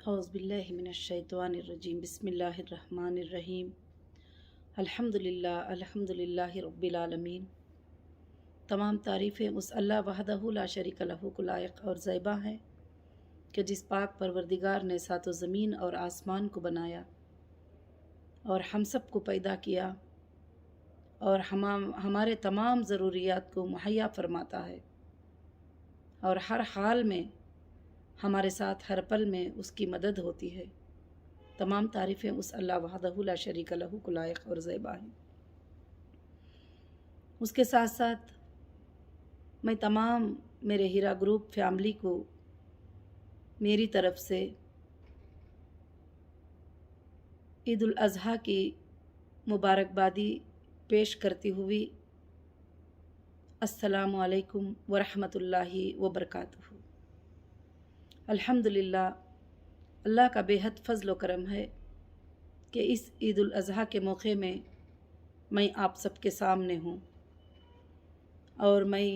औज़ुबिल्लाहिमिनश्शैतानिर्रजीम बिस्मिल्लाहिर्रहमानिर्रहीम अल्हम्दुलिल्लाह रब्बिल आलमीन। तमाम तारीफ़ें उस अल्लाह वहदहु ला शरीक लहू को लायक और ज़ैबा हैं कि जिस पाक परवरदिगार ने सातो ज़मीन और आसमान को बनाया और हम सब को पैदा किया और हमारे तमाम ज़रूरियात को मुहैया फरमाता है और हर हाल में हमारे साथ हर पल में उसकी मदद होती है। तमाम तारीफ़ें उस अल्लाह वहदहु ला शरीक लहू को लायक और ज़ैबा हैं। उसके साथ साथ मैं तमाम मेरे हीरा ग्रुप फैमिली को मेरी तरफ से ईद उल अज़हा की मुबारकबादी पेश करती हुई अस्सलामु अलैकुम व रहमतुल्लाहि व बरकातुहू। अल्हम्दुलिल्लाह, अल्लाह का बेहद फ़ज़ल व करम है कि इस ईद उल अज़हा के मौके में मैं आप सबके सामने हूँ और मैं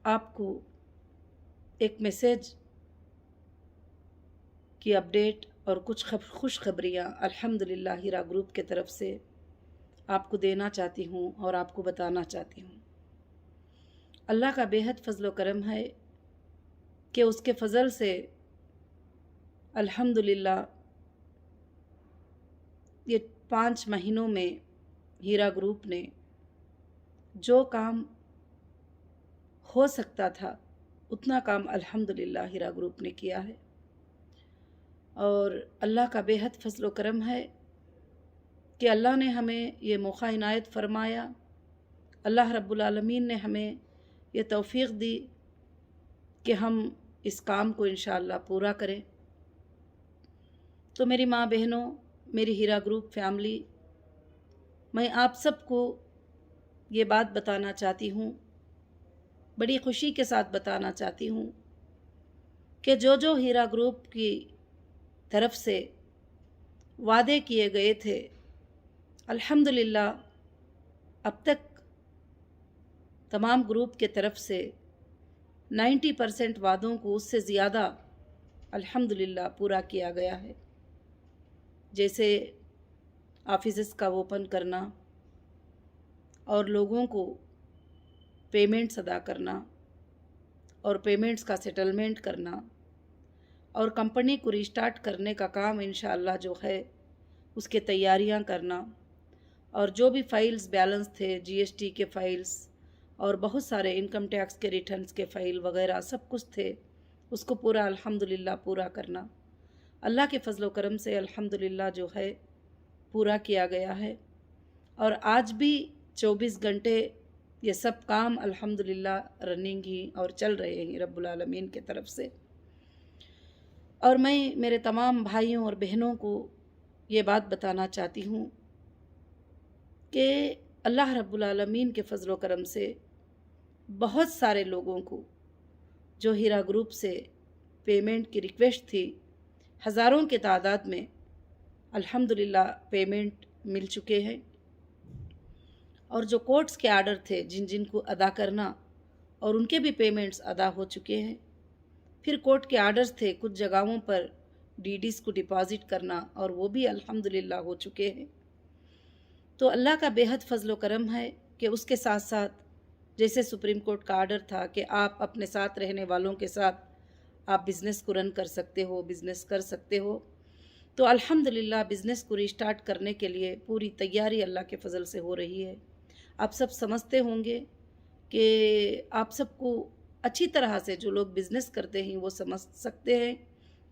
आपको एक मैसेज की अपडेट और कुछ खुशखबरियाँ अल्हम्दुलिल्लाह हीरा ग्रुप के तरफ से आपको देना चाहती हूँ और आपको बताना चाहती हूँ। अल्लाह का बेहद फ़ज़ल व करम है कि उसके फ़ज़ल से अल्हम्दुलिल्लाह ये 5 महीनों में हीरा ग्रुप ने जो काम हो सकता था उतना काम अल्हम्दुलिल्लाह हीरा ग्रुप ने किया है और अल्लाह का बेहद फ़ज़ल व करम है कि अल्लाह ने हमें ये मौका इनायत फ़रमाया। अल्लाह रब्बुल आलमीन ने हमें ये तौफ़ीक़ दी कि हम इस काम को इंशाअल्लाह पूरा करें। तो मेरी माँ बहनों, मेरी हीरा ग्रुप फैमिली, मैं आप सबको ये बात बताना चाहती हूँ, बड़ी खुशी के साथ बताना चाहती हूँ कि जो हीरा ग्रुप की तरफ से वादे किए गए थे अल्हम्दुलिल्लाह अब तक तमाम ग्रुप के तरफ से 90% वादों को उससे ज़्यादा अल्हम्दुलिल्लाह पूरा किया गया है। जैसे ऑफिसेस का ओपन करना और लोगों को पेमेंट्स अदा करना और पेमेंट्स का सेटलमेंट करना और कंपनी को रिस्टार्ट करने का काम इंशाअल्लाह जो है उसके तैयारियां करना और जो भी फ़ाइल्स बैलेंस थे, जीएसटी के फ़ाइल्स और बहुत सारे इनकम टैक्स के रिटर्न्स के फ़ाइल वग़ैरह सब कुछ थे, उसको पूरा अल्हम्दुलिल्लाह पूरा करना अल्लाह के फ़ज़ल व करम से अल्हम्दुलिल्लाह जो है पूरा किया गया है। और आज भी 24 घंटे ये सब काम अल्हम्दुलिल्लाह रनिंग ही और चल रहे हैं रब्बुल आलमीन के तरफ से। और मैं मेरे तमाम भाइयों और बहनों को ये बात बताना चाहती हूँ कि अल्लाह रब्बुल आलमीन के फ़ज़ल व करम से बहुत सारे लोगों को जो हीरा ग्रुप से पेमेंट की रिक्वेस्ट थी, हज़ारों के तादाद में अल्हम्दुलिल्लाह पेमेंट मिल चुके हैं। और जो कोर्ट्स के आर्डर थे जिन जिन को अदा करना और उनके भी पेमेंट्स अदा हो चुके हैं। फिर कोर्ट के आर्डर्स थे कुछ जगहों पर डीडीज़ को डिपॉज़िट करना और वो भी अल्हम्दुलिल्लाह हो चुके हैं। तो अल्लाह का बेहद फ़ज़ल व करम है कि उसके साथ साथ जैसे सुप्रीम कोर्ट का आर्डर था कि आप अपने साथ रहने वालों के साथ आप बिज़नेस को रन कर सकते हो, बिज़नेस कर सकते हो, तो अल्हम्दुलिल्लाह बिज़नेस को रिस्टार्ट करने के लिए पूरी तैयारी अल्लाह के फ़ज़ल से हो रही है। आप सब समझते होंगे कि आप सबको अच्छी तरह से जो लोग बिज़नेस करते हैं वो समझ सकते हैं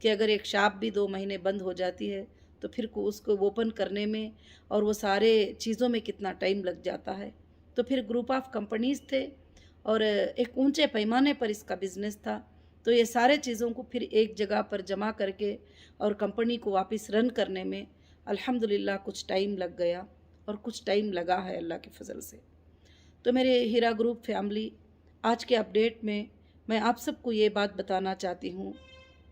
कि अगर एक शॉप भी 2 महीने बंद हो जाती है तो फिर को उसको ओपन करने में और वो सारे चीज़ों में कितना टाइम लग जाता है। तो फिर ग्रुप ऑफ कंपनीज़ थे और एक ऊंचे पैमाने पर इसका बिज़नेस था, तो ये सारे चीज़ों को फिर एक जगह पर जमा करके और कंपनी को वापस रन करने में अल्हम्दुलिल्लाह कुछ टाइम लग गया और कुछ टाइम लगा है अल्लाह के फ़ज़ल से। तो मेरे हीरा ग्रुप फैमिली, आज के अपडेट में मैं आप सबको ये बात बताना चाहती हूँ,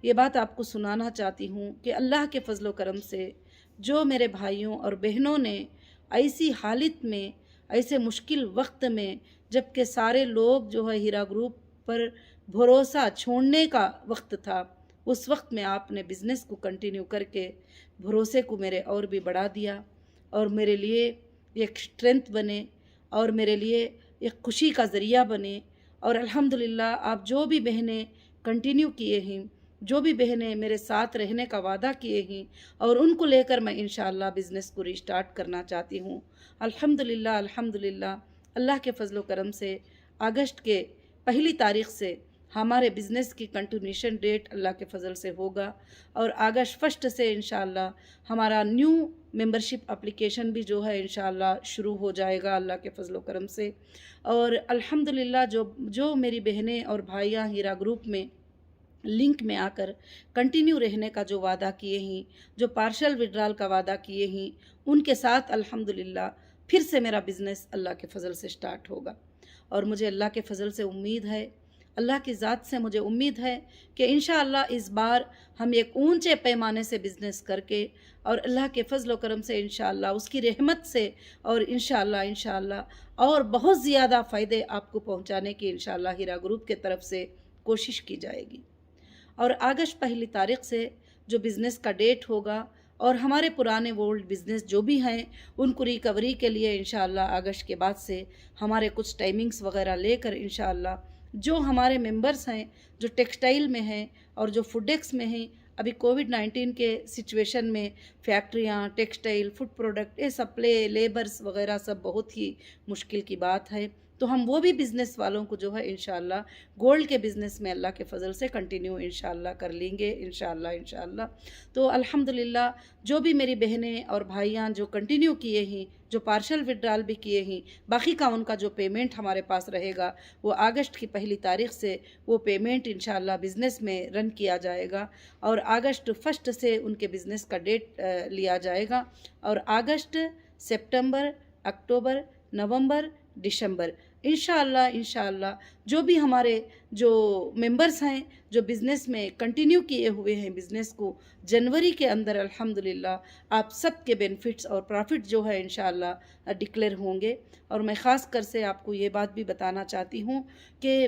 ये बात आपको सुनाना चाहती हूँ कि अल्लाह के फ़ज़ल व करम से जो मेरे भाइयों और बहनों ने ऐसी हालत में, ऐसे मुश्किल वक्त में, जबकि सारे लोग जो है हीरा ग्रुप पर भरोसा छोड़ने का वक्त था, उस वक्त में आपने बिज़नेस को कंटिन्यू करके भरोसे को मेरे और भी बढ़ा दिया और मेरे लिए एक स्ट्रेंथ बने और मेरे लिए एक खुशी का ज़रिया बने। और अल्हम्दुलिल्लाह आप जो भी बहनें कंटिन्यू किए हैं, जो भी बहनें मेरे साथ रहने का वादा किए हैं और उनको लेकर मैं इंशाअल्लाह बिज़नेस को रिस्टार्ट करना चाहती हूँ। अल्हम्दुलिल्लाह अल्हम्दुलिल्लाह अल्लाह के फजल करम से अगस्त के पहली तारीख़ से हमारे बिज़नेस की कंटिन्यूशन डेट अल्लाह के फ़ज़ल से होगा और अगस्त 1 से इंशाअल्लाह हमारा न्यू मेंबरशिप एप्लीकेशन भी जो है इंशाअल्लाह शुरू हो जाएगा अल्लाह के फजल करम से। और अल्हम्दुलिल्लाह जो मेरी बहनें और भाइयाँ हीरा ग्रुप में लिंक में आकर कंटिन्यू रहने का जो वादा किए हैं, जो पार्शल विड्रॉल का वादा किए हैं, उनके साथ अल्हम्दुलिल्लाह फिर से मेरा बिज़नेस अल्लाह के फ़ज़ल से स्टार्ट होगा। और मुझे अल्लाह के फ़ज़ल से उम्मीद है, अल्लाह की ज़ात से मुझे उम्मीद है कि इंशाअल्लाह इस बार हम एक ऊंचे पैमाने से बिज़नेस करके और अल्लाह के फ़ज़ल व करम से इंशाअल्लाह उसकी रहमत से और इंशाअल्लाह और बहुत ज़्यादा फ़ायदे आपको पहुंचाने की इंशाअल्लाह हीरा ग्रुप के तरफ से कोशिश की जाएगी। और अगस्त पहली तारीख़ से जो बिज़नेस का डेट होगा और हमारे पुराने ओल्ड बिज़नेस जो भी हैं उनको रिकवरी के लिए इंशाअल्लाह अगस्त के बाद से हमारे कुछ टाइमिंग्स वगैरह लेकर इंशाअल्लाह जो हमारे मेंबर्स हैं जो टेक्सटाइल में हैं और जो फूडेक्स में हैं, अभी कोविड-19 के सिचुएशन में फैक्ट्रियाँ, टेक्सटाइल, फूड प्रोडक्ट ये सप्लाई लेबर्स वगैरह सब बहुत ही मुश्किल की बात है। तो हम वो भी बिज़नेस वालों को जो है इंशाअल्लाह गोल्ड के बिज़नेस में अल्लाह के फ़ज़ल से कंटिन्यू इंशाअल्लाह कर लेंगे इंशाअल्लाह। तो अल्हम्दुलिल्लाह जो भी मेरी बहनें और भाइयाँ जो कंटिन्यू किए हैं, जो पार्शल विड्रॉल भी किए हैं, बाकी का उनका जो पेमेंट हमारे पास रहेगा वो अगस्त की पहली तारीख़ से वो पेमेंट इंशाअल्लाह बिज़नेस में रन किया जाएगा और अगस्त 1 से उनके बिज़नेस का डेट लिया जाएगा। और अगस्त, सितंबर, अक्टूबर, नवंबर, दिसंबर इंशाअल्लाह जो भी हमारे जो मेंबर्स हैं जो बिज़नेस में कंटिन्यू किए हुए हैं बिज़नेस को, जनवरी के अंदर अल्हम्दुलिल्लाह आप सब के बेनिफिट्स और प्रॉफिट जो है इंशाअल्लाह डिक्लेयर होंगे। और मैं ख़ास कर से आपको ये बात भी बताना चाहती हूँ कि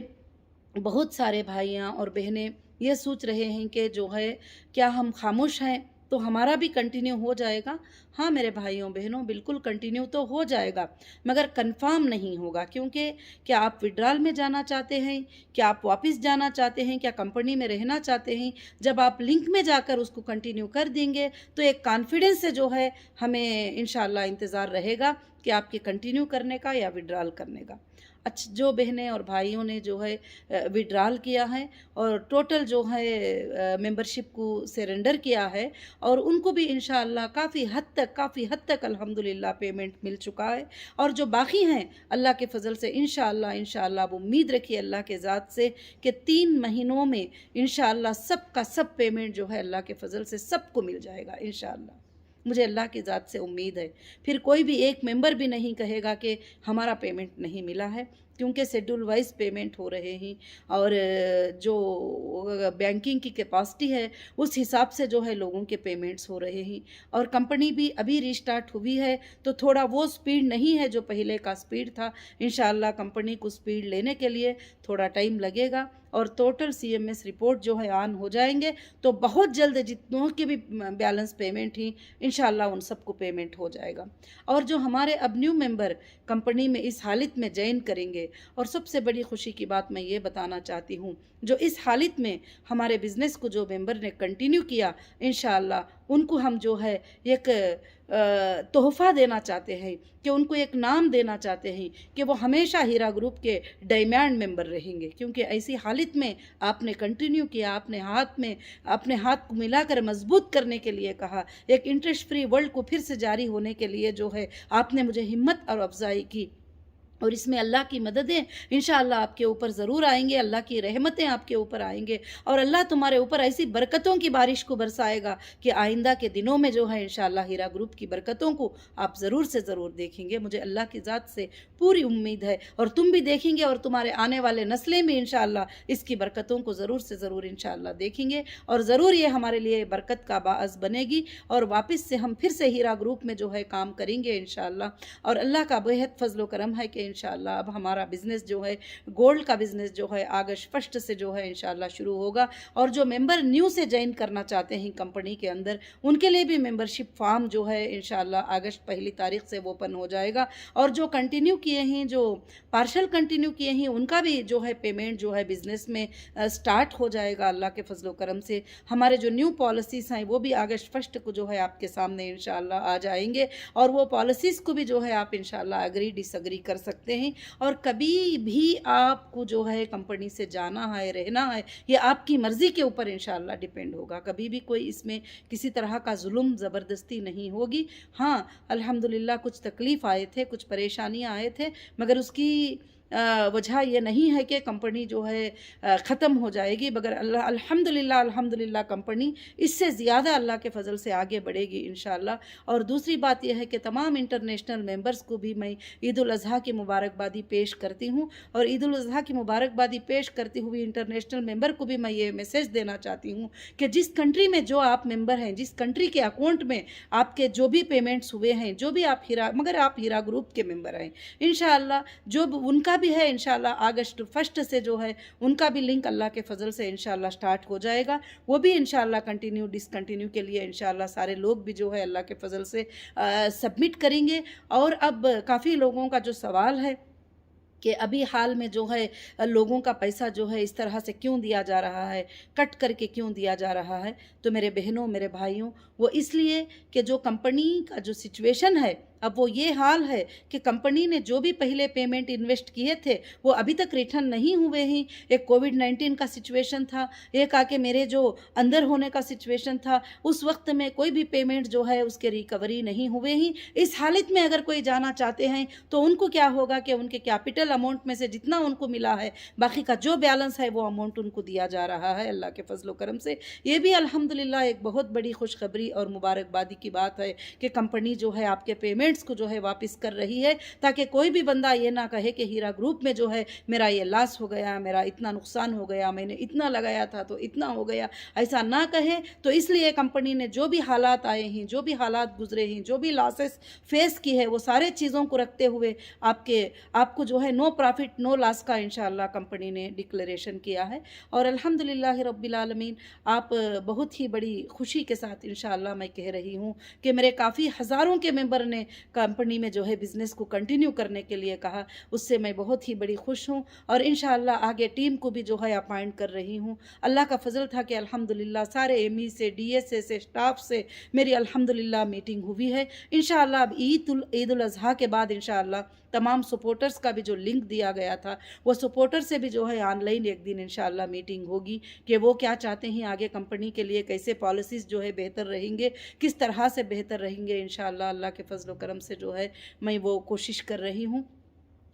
बहुत सारे भाइयाँ और बहनें ये सोच रहे हैं कि जो है क्या हम खामोश हैं तो हमारा भी कंटिन्यू हो जाएगा। हाँ मेरे भाइयों बहनों, बिल्कुल कंटिन्यू तो हो जाएगा मगर कंफर्म नहीं होगा, क्योंकि क्या आप विड्रॉल में जाना चाहते हैं, क्या आप वापस जाना चाहते हैं, क्या कंपनी में रहना चाहते हैं। जब आप लिंक में जाकर उसको कंटिन्यू कर देंगे तो एक कॉन्फिडेंस से जो है हमें इंशाअल्लाह इंतज़ार रहेगा कि आपके कंटिन्यू करने का या विड्रॉल करने का। अच्छा, जो बहनें और भाइयों ने जो है विड्रॉल किया है और टोटल जो है मेंबरशिप को सरेंडर किया है और उनको भी इंशाअल्लाह काफ़ी हद तक अल्हम्दुलिल्लाह पेमेंट मिल चुका है। और जो बाकी हैं अल्लाह के फ़ज़ल से इंशाअल्लाह आप उम्मीद रखिए अल्लाह के ज़ात से कि 3 महीनों में इंशाअल्लाह सब का सब पेमेंट जो है अल्लाह के फ़ज़ल से सबको मिल जाएगा इंशाअल्लाह। मुझे अल्लाह की ज़ात से उम्मीद है। फिर कोई भी एक मेंबर भी नहीं कहेगा कि हमारा पेमेंट नहीं मिला है, क्योंकि शेड्यूल वाइज पेमेंट हो रहे हैं और जो बैंकिंग की कैपेसिटी है उस हिसाब से जो है लोगों के पेमेंट्स हो रहे हैं। और कंपनी भी अभी रिस्टार्ट हुई है तो थोड़ा वो स्पीड नहीं है जो पहले का स्पीड था। इंशाअल्लाह कंपनी को स्पीड लेने के लिए थोड़ा टाइम लगेगा और टोटल CMS रिपोर्ट जो है ऑन हो जाएंगे तो बहुत जल्द जितनों के भी बैलेंस पेमेंट ही इंशाअल्लाह उन सबको पेमेंट हो जाएगा। और जो हमारे अब न्यू मेंबर कंपनी में इस हालत में ज्वाइन करेंगे, और सबसे बड़ी खुशी की बात मैं ये बताना चाहती हूँ, जो इस हालत में हमारे बिज़नेस को जो मेंबर ने कंटिन्यू किया इंशाअल्लाह उनको हम जो है एक तोहफ़ा देना चाहते हैं कि उनको एक नाम देना चाहते हैं कि वो हमेशा हीरा ग्रुप के डायमंड मेंबर रहेंगे, क्योंकि ऐसी हालत में आपने कंटिन्यू किया, अपने हाथ को मिलाकर मजबूत करने के लिए कहा, एक इंटरेस्ट फ्री वर्ल्ड को फिर से जारी होने के लिए जो है आपने मुझे हिम्मत और अफजाई की। और इसमें अल्लाह की मददें इंशाअल्लाह आपके ऊपर ज़रूर आएंगे, अल्लाह की रहमतें आपके ऊपर आएंगे और अल्लाह तुम्हारे ऊपर ऐसी बरकतों की बारिश को बरसाएगा कि आइंदा के दिनों में जो है इंशाअल्लाह हीरा ग्रुप की बरकतों को आप ज़रूर से ज़रूर देखेंगे। मुझे अल्लाह की ज़ात से पूरी उम्मीद है और तुम भी देखेंगे और तुम्हारे आने वाले नस्लें में इंशाअल्लाह इसकी बरकतों को ज़रूर से ज़रूर इंशाअल्लाह देखेंगे और ज़रूर ये हमारे लिए बरकत का बाअस बनेगी और वापस से हम फिर से हीरा ग्रुप में जो है काम करेंगे इंशाअल्लाह। और अल्लाह का बेहद फजल व करम है कि इंशाअल्लाह अब हमारा बिज़नेस जो है, गोल्ड का बिज़नेस जो है अगस्त 1 से जो है इंशाअल्लाह शुरू होगा। और जो मेंबर न्यू से ज्वाइन करना चाहते हैं कंपनी के अंदर, उनके लिए भी मेंबरशिप फॉर्म जो है इंशाअल्लाह अगस्त 1 तारीख से वो ओपन हो जाएगा। और जो कंटिन्यू किए हैं, जो पार्शल कंटिन्यू किए हैं, उनका भी जो है पेमेंट जो है बिज़नेस में स्टार्ट हो जाएगा अल्लाह के फजल करम से। हमारे जो न्यू पॉलिसीज़ हैं वो भी अगस्त 1 को जो है आपके सामने इंशाअल्लाह आ जाएंगे। और वो पॉलिसीज़ को भी जो है आप इंशाअल्लाह एग्री डिसएग्री कर सकते हैं। और कभी भी आपको जो है कंपनी से जाना है, रहना है, ये आपकी मर्ज़ी के ऊपर इंशाअल्लाह डिपेंड होगा। कभी भी कोई इसमें किसी तरह का जुल्म ज़बरदस्ती नहीं होगी। हाँ, अल्हम्दुलिल्लाह कुछ तकलीफ़ आए थे, कुछ परेशानियाँ आए थे, मगर उसकी वजह ये नहीं है कि कंपनी जो है ख़त्म हो जाएगी, मगर अल्हम्दुलिल्लाह अल्हम्दुलिल्लाह कंपनी इससे ज़्यादा अल्लाह के फ़ज़ल से आगे बढ़ेगी इंशाअल्लाह। और दूसरी बात यह है कि तमाम इंटरनेशनल मेंबर्स को भी मैं ईद उल अज़हा की मुबारकबादी पेश करती हूँ। और ईद उल अज़हा की मुबारकबादी पेश करती हुई इंटरनेशनल मेंबर को भी मैं ये मैसेज देना चाहती हूँ कि जिस कंट्री में जो आप मेंबर हैं, जिस कंट्री के अकाउंट में आपके जो भी पेमेंट्स हुए हैं, जो भी आप मगर आप हीरा ग्रुप के मेंबर हैं, इंशाअल्लाह जो उनका भी है इंशाअल्लाह अगस्त 1 से जो है उनका भी लिंक अल्लाह के फजल से इंशाअल्लाह स्टार्ट हो जाएगा। वो भी इंशाअल्लाह कंटिन्यू डिसकंटिन्यू के लिए इंशाअल्लाह सारे लोग भी जो है अल्लाह के फजल से सबमिट करेंगे। और अब काफ़ी लोगों का जो सवाल है कि अभी हाल में जो है लोगों का पैसा जो है इस तरह से क्यों दिया जा रहा है, कट करके क्यों दिया जा रहा है, तो मेरे बहनों मेरे भाइयों, वो इसलिए कि जो कंपनी का जो सिचुएशन है अब वो ये हाल है कि कंपनी ने जो भी पहले पेमेंट इन्वेस्ट किए थे वो अभी तक रिटर्न नहीं हुए हैं। एक कोविड-19 का सिचुएशन था, एक आके मेरे जो अंदर होने का सिचुएशन था, उस वक्त में कोई भी पेमेंट जो है उसके रिकवरी नहीं हुए हैं। इस हालत में अगर कोई जाना चाहते हैं तो उनको क्या होगा कि उनके कैपिटल अमाउंट में से जितना उनको मिला है, बाकी का जो बैलेंस है वो अमाउंट उनको दिया जा रहा है अल्लाह के फजल करम से। ये भी अल्हम्दुलिल्लाह एक बहुत बड़ी खुशखबरी और मुबारकबादी की बात है कि कंपनी जो है आपके पेमेंट्स को जो है वापस कर रही है, ताकि कोई भी बंदा ये ना कहे कि हीरा ग्रुप में जो है मेरा ये लॉस हो गया, मेरा इतना नुकसान हो गया, मैंने इतना लगाया था तो इतना हो गया, ऐसा ना कहे। तो इसलिए कंपनी ने जो भी हालात आए हैं, जो भी हालात गुजरे हैं, जो भी लॉसेस फेस की है, वो सारे चीज़ों को रखते हुए आपको जो है नो प्रॉफिट नो लॉस का इंशाअल्लाह कंपनी ने डिक्लेरेशन किया है। और अल्हम्दुलिल्लाह रब्बिल आलमीन, आप बहुत ही बड़ी खुशी के साथ इंशाअल्लाह मैं कह रही हूँ कि मेरे काफ़ी हज़ारों के मेंबर ने कंपनी में जो है बिज़नेस को कंटिन्यू करने के लिए कहा, उससे मैं बहुत ही बड़ी खुश हूँ। और इंशाअल्लाह आगे टीम को भी जो है अपॉइंट कर रही हूँ। अल्लाह का फजल था कि अल्हम्दुलिल्लाह सारे एमई से, डीएसए से, स्टाफ से मेरी अल्हम्दुलिल्लाह मीटिंग हुई है। इंशाअल्लाह अब ईद उल अज़हा के बाद इंशाअल्लाह तमाम सपोर्टर्स का भी जो लिंक दिया गया था, वो सपोर्टर से भी जो है ऑनलाइन एक दिन इंशाअल्लाह मीटिंग होगी कि वो क्या चाहते हैं आगे कंपनी के लिए, कैसे पॉलिसीज़ जो है बेहतर रहेंगे, किस तरह से बेहतर रहेंगे। इंशाअल्लाह अल्लाह के फजल करम से जो है मैं वो कोशिश कर रही हूँ।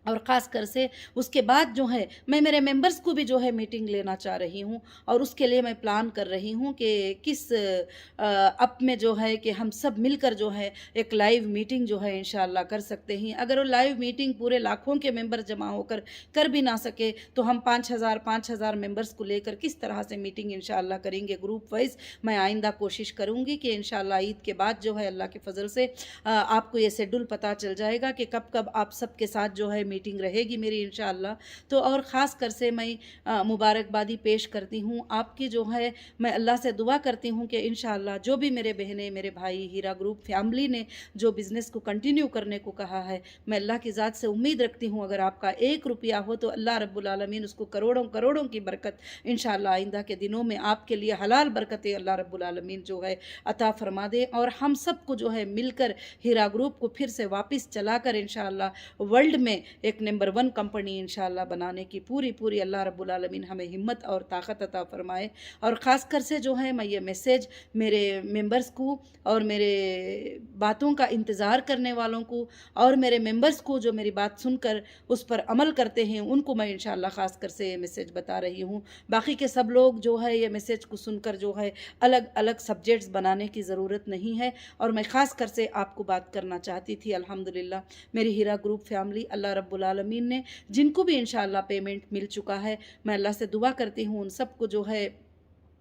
और ख़ास कर से उसके बाद जो है मैं मेरे मेंबर्स को भी जो है मीटिंग लेना चाह रही हूँ। और उसके लिए मैं प्लान कर रही हूँ कि किस अप में जो है कि हम सब मिलकर जो है एक लाइव मीटिंग जो है इंशाअल्लाह कर सकते हैं। अगर वो लाइव मीटिंग पूरे लाखों के मेंबर जमा होकर कर भी ना सके तो हम 5,000 मेंबर्स को लेकर किस तरह से मीटिंग इंशाअल्लाह करेंगे ग्रुप वाइज। मैं आइंदा कोशिश करूँगी कि इंशाअल्लाह ईद के बाद जो है अल्लाह के फजल से आपको ये शेड्यूल पता चल जाएगा कि कब कब आप सबके साथ जो है मीटिंग रहेगी मेरी इंशाअल्लाह। तो और ख़ास कर से मैं मुबारकबादी पेश करती हूँ आपकी जो है, मैं अल्लाह से दुआ करती हूँ कि इंशाअल्लाह जो भी मेरे बहनें मेरे भाई हीरा ग्रुप फैमिली ने जो बिज़नेस को कंटिन्यू करने को कहा है, मैं अल्लाह की ज़ात से उम्मीद रखती हूँ अगर आपका 1 रुपया हो तो अल्लाह रब्बुल आलमीन उसको करोड़ों करोड़ों की बरकत इंशाअल्लाह आइंदा के दिनों में आपके लिए हलाल बरकतें अल्लाह रब्बुल आलमीन जो है अता फरमा दे। और हम सबको जो है मिलकर हीरा ग्रुप को फिर से वापस चलाकर इंशाअल्लाह वर्ल्ड में एक नंबर 1 कंपनी इंशाअल्लाह बनाने की पूरी अल्लाह रब्बुल आलमीन हमें हिम्मत और ताकत अता फरमाए। और ख़ास कर से जो है मैं ये मैसेज मेरे मेंबर्स को और मेरे बातों का इंतज़ार करने वालों को और मेरे मेंबर्स को जो मेरी बात सुनकर उस पर अमल करते हैं उनको मैं इंशाअल्लाह ख़ास कर से ये मैसेज बता रही हूँ। बाकी के सब लोग जो है ये मैसेज को सुनकर जो है अलग अलग सब्जेक्ट्स बनाने की ज़रूरत नहीं है। और मैं ख़ास कर से आपको बात करना चाहती थी, अल्हम्दुलिल्लाह मेरी हीरा ग्रुप फैमिली अल्लाह रब्बुल आलमीन ने जिनको भी इंशाअल्लाह पेमेंट मिल चुका है, मैं अल्लाह से दुआ करती हूँ उन सबको जो है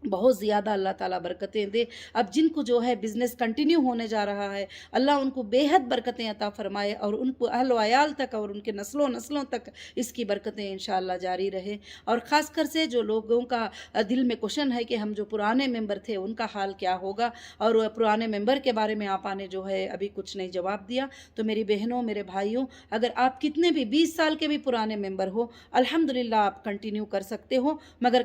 बहुत ज़्यादा अल्लाह ताला बरकतें दे। अब जिनको जो है बिज़नेस कंटिन्यू होने जा रहा है, अल्लाह उनको बेहद बरकतें अता फ़रमाए और उनको अहल व अयाल तक और उनके नस्लों नस्लों तक इसकी बरकतें इंशाअल्लाह जारी रहे। और ख़ासकर से जो लोगों का दिल में क्वेश्चन है कि हम जो पुराने मेंबर थे उनका हाल क्या होगा, और पुराने मेंबर के बारे में आपा ने जो है अभी कुछ नहीं जवाब दिया। तो मेरी बहनों, मेरे भाइयों, अगर आप कितने भी 20 साल के भी पुराने मेंबर हो, अल्हम्दुलिल्लाह आप कंटिन्यू कर सकते हो। मगर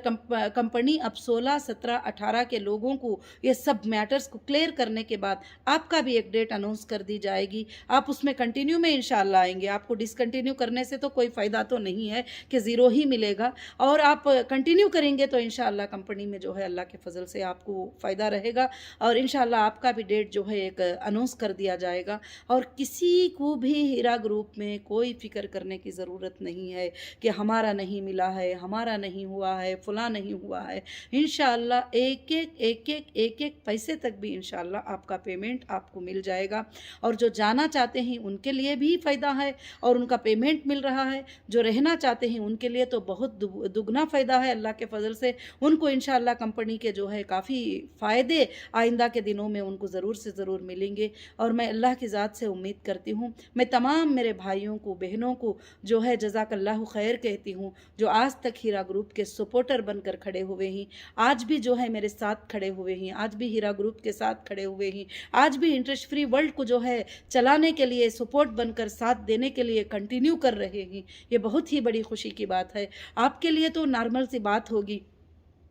कंपनी अब 16, 17, 18 के लोगों को ये सब मैटर्स को क्लियर करने के बाद आपका भी एक डेट अनाउंस कर दी जाएगी। आप उसमें कंटिन्यू में इंशाल्लाह आएंगे। आपको डिसकंटिन्यू करने से तो कोई फ़ायदा तो नहीं है कि ज़ीरो ही मिलेगा, और आप कंटिन्यू करेंगे तो इंशाल्लाह कंपनी में जो है अल्लाह के फजल से आपको फ़ायदा रहेगा, और इंशाल्लाह आपका भी डेट जो है एक अनाउंस कर दिया जाएगा। और किसी को भी हीरा ग्रुप में कोई फ़िक्र करने की ज़रूरत नहीं है कि हमारा नहीं मिला है, हमारा नहीं हुआ है, फ़लाँ नहीं हुआ है। इंशाअल्लाह एक एक पैसे तक भी इंशाअल्लाह आपका पेमेंट आपको मिल जाएगा। और जो जाना चाहते हैं उनके लिए भी फ़ायदा है और उनका पेमेंट मिल रहा है। जो रहना चाहते हैं उनके लिए तो बहुत दुगना फ़ायदा है अल्लाह के फ़ज़ल से। उनको इंशाअल्लाह कंपनी के जो है काफ़ी फ़ायदे आइंदा के दिनों में उनको ज़रूर से ज़रूर मिलेंगे। और मैं अल्लाह की ज़ात से उम्मीद करती हूँ, मैं तमाम मेरे भाइयों को, बहनों को जो है जज़ाकल्लाहु खैर कहती हूँ, जो आज तक हीरा ग्रुप के सपोर्टर बनकर खड़े हुए हैं, आज भी जो है मेरे साथ खड़े हुए हैं, आज भी हीरा ग्रुप के साथ खड़े हुए हैं, आज भी इंटरेस्ट फ्री वर्ल्ड को जो है चलाने के लिए सपोर्ट बनकर साथ देने के लिए कंटिन्यू कर रहे हैं। ये बहुत ही बड़ी खुशी की बात है। आपके लिए तो नॉर्मल सी बात होगी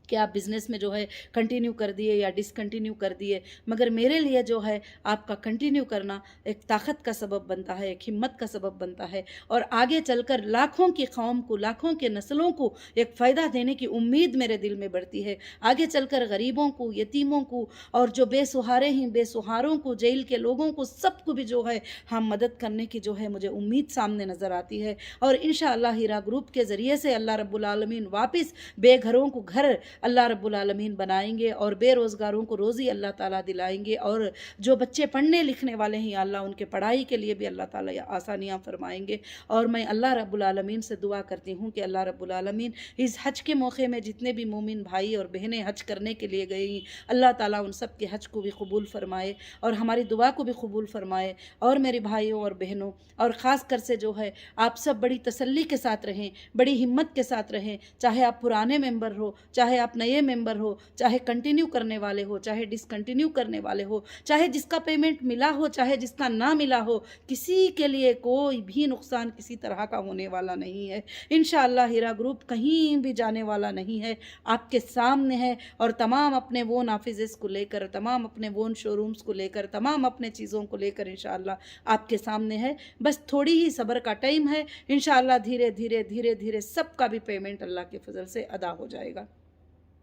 कि आप बिज़नेस में जो है कंटिन्यू कर दिए या डिसकंटिन्यू कर दिए, मगर मेरे लिए जो है आपका कंटिन्यू करना एक ताकत का सबब बनता है, एक हिम्मत का सबब बनता है, और आगे चलकर लाखों की कौम को, लाखों के नस्लों को एक फ़ायदा देने की उम्मीद मेरे दिल में बढ़ती है। आगे चलकर गरीबों को, यतीमों को, और जो बेसहारे हैं, बेसहारों को, जेल के लोगों को, सबको भी जो है हम मदद करने की जो है मुझे उम्मीद सामने नज़र आती है। और इंशाअल्लाह हीरा ग्रुप के ज़रिए से अल्लाह रब्बुल आलमीन वापस बेघरों को घर अल्लाह रब्बुल आलमीन बनाएंगे, और बेरोज़गारों को रोज़ी अल्लाह ताला दिलाएंगे, और जो बच्चे पढ़ने लिखने वाले हैं अल्लाह उनके पढ़ाई के लिए भी अल्लाह ताला आसानियाँ फरमाएंगे। और मैं अल्लाह रब्बुल आलमीन से दुआ करती हूँ कि अल्लाह रब्बुल आलमीन इस हज के मौके में जितने भी मोमिन भाई और बहनें हज करने के लिए गई, अल्लाह ताला उन सब के हज को भी कबूल फरमाए और हमारी दुआ को भी कबूल फरमाए। और मेरे भाइयों और बहनों, और ख़ास कर से जो है आप सब बड़ी तसल्ली के साथ रहें, बड़ी हिम्मत के साथ रहें। चाहे आप पुराने मेंबर हो, चाहे आप नए मेंबर हो, चाहे कंटिन्यू करने वाले हो, चाहे डिसकंटिन्यू करने वाले हो, चाहे जिसका पेमेंट मिला हो, चाहे जिसका ना मिला हो, किसी के लिए कोई भी नुकसान किसी तरह का होने वाला नहीं है। इंशाअल्लाह हीरा ग्रुप कहीं भी जाने वाला नहीं है, आपके सामने है। और तमाम अपने वो नाफिज़ेस को लेकर, तमाम अपने वो शोरूम्स को लेकर, तमाम अपने चीज़ों को लेकर इंशाअल्लाह आपके सामने है। बस थोड़ी ही सब्र का टाइम है। इंशाअल्लाह धीरे धीरे धीरे धीरे सबका भी पेमेंट अल्लाह के फजल से अदा हो जाएगा,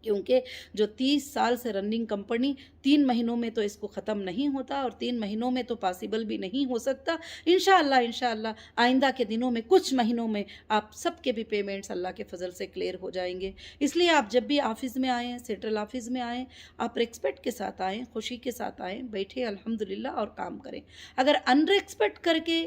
क्योंकि जो 30 साल से रनिंग कंपनी 3 महीनों में तो इसको ख़त्म नहीं होता, और 3 महीनों में तो पॉसिबल भी नहीं हो सकता। इंशाअल्लाह आइंदा के दिनों में, कुछ महीनों में आप सबके भी पेमेंट्स अल्लाह के फजल से क्लियर हो जाएंगे। इसलिए आप जब भी ऑफ़िस में आएँ, सेंट्रल ऑफ़िस में आएँ, आप रिस्पेक्ट के साथ आएँ, खुशी के साथ आएँ, बैठे अल्हम्दुलिल्लाह और काम करें। अगर अनरिस्पेक्ट करके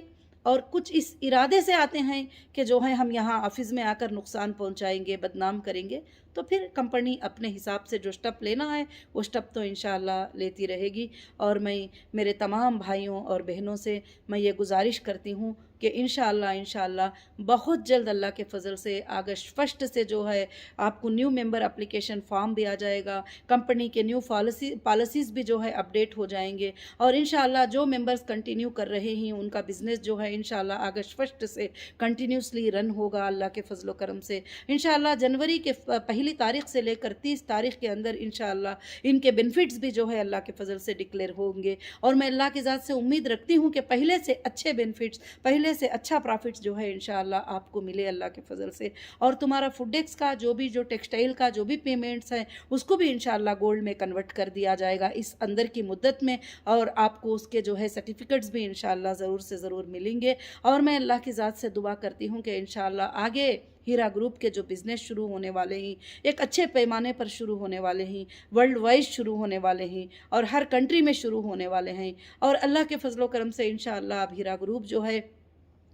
और कुछ इस इरादे से आते हैं कि जो है हम यहाँ ऑफ़िस में आकर नुकसान पहुँचाएंगे, बदनाम करेंगे, तो फिर कंपनी अपने हिसाब से जो स्टेप लेना है वो स्टेप तो इंशाअल्लाह लेती रहेगी। और मैं मेरे तमाम भाइयों और बहनों से मैं ये गुजारिश करती हूँ कि इंशाअल्लाह बहुत जल्द अल्लाह के फ़ज़ल से अगस्त 1 से जो है आपको न्यू मेंबर एप्लीकेशन फॉर्म भी आ जाएगा, कंपनी के न्यू पॉलिसीज़ भी जो है अपडेट हो जाएंगे, और इंशाअल्लाह जो मेंबर्स कंटिन्यू कर रहे हैं उनका बिज़नेस जो है इंशाअल्लाह अगस्त 1 से कंटिन्यूसली रन होगा अल्लाह के फजल करम से। इंशाअल्लाह जनवरी के पहली तारीख से लेकर 30 तारीख के अंदर इंशाअल्लाह इनके बेनिफिट्स भी जो है अल्लाह के फजल से डिक्लेयर होंगे, और मैं अल्लाह की ज़ात से उम्मीद रखती हूँ कि पहले से अच्छे बेनिफिट्स, पहले से अच्छा प्रॉफिट्स जो है इंशाअल्लाह आपको मिले अल्लाह के फजल से। और तुम्हारा फूडेक्स का जो टेक्सटाइल का जो भी पेमेंट्स हैं उसको भी इंशाअल्लाह गोल्ड में कन्वर्ट कर दिया जाएगा इस अंदर की मुद्दत में, और आपको उसके जो है सर्टिफिकेट्स भी इंशाअल्लाह ज़रूर से ज़रूर मिलेंगे। और मैं अल्लाह की ज़ात से दुआ करती हूँ कि इंशाअल्लाह आगे हीरा ग्रुप के जो बिज़नेस शुरू होने वाले हैं, एक अच्छे पैमाने पर शुरू होने वाले हैं, वर्ल्ड वाइड शुरू होने वाले हैं, और हर कंट्री में शुरू होने वाले हैं। और अल्लाह के फजलो करम से इंशाअल्लाह अब हीरा ग्रुप जो है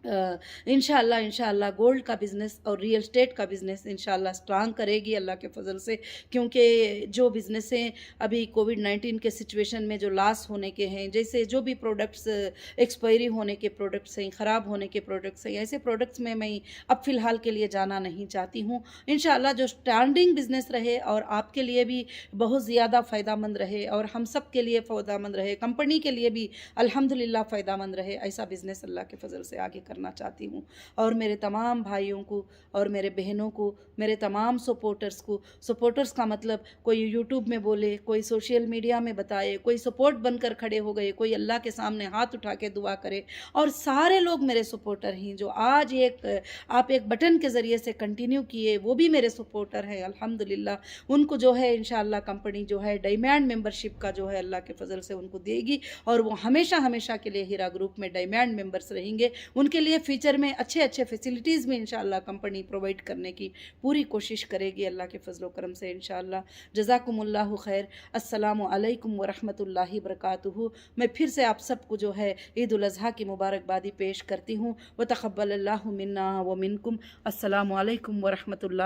इंशाअल्लाह इंशाअल्लाह गोल्ड का बिज़नेस और रियल एस्टेट का बिज़नेस इंशाअल्लाह स्ट्रांग करेगी अल्लाह के फ़ज़ल से, क्योंकि जो बिज़नेसें अभी कोविड-19 के सिचुएशन में जो लॉस होने के हैं, जैसे जो भी प्रोडक्ट्स एक्सपायरी होने के प्रोडक्ट्स हैं, ख़राब होने के प्रोडक्ट्स हैं, ऐसे प्रोडक्ट्स में मैं अब फ़िलहाल के लिए जाना नहीं चाहती हूँ। इंशाअल्लाह जो स्टैंडिंग बिज़नेस रहे और आपके लिए भी बहुत ज़्यादा फ़ायदेमंद रहे और हम सब के लिए फ़ायदेमंद रहे, कंपनी के लिए भी अल्हम्दुलिल्लाह फ़ायदेमंद रहे, ऐसा बिज़नेस अल्लाह के फ़ज़ल से आगे करना चाहती हूँ। और मेरे तमाम भाइयों को और मेरे बहनों को, मेरे तमाम सपोर्टर्स को, सपोर्टर्स का मतलब कोई यूट्यूब में बोले, कोई सोशल मीडिया में बताए, कोई सपोर्ट बनकर खड़े हो गए, कोई अल्लाह के सामने हाथ उठा के दुआ करे, और सारे लोग मेरे सपोर्टर हैं। जो आज आप एक बटन के ज़रिए से कंटिन्यू किए, वो भी मेरे सपोर्टर हैं अल्हम्दुलिल्लाह। उनको जो है इंशाअल्लाह कंपनी जो है डायमंड मेंबरशिप का जो है अल्लाह के फ़ज़ल से उनको देगी, और वो हमेशा हमेशा के लिए हीरा ग्रुप में डायमंड मेंबर्स रहेंगे। उनके लिए फ्यूचर में अच्छे अच्छे फैसिलिटीज़ भी इंशाअल्लाह कंपनी प्रोवाइड करने की पूरी कोशिश करेगी अल्लाह के फ़ज़ल व करम से इंशाअल्लाह। जज़ाकुमुल्लाहु खैर। अस्सलामु अलैकुम व रहमतुल्लाहि व बरकातुहू। मैं फिर से आप सबको जो है ईद उल अज़हा की मुबारकबादी पेश करती हूँ। व तक़ब्बलल्लाहु मिन्ना व मिनकुम। अस्सलामु अलैकुम व रहमतुल्लाहि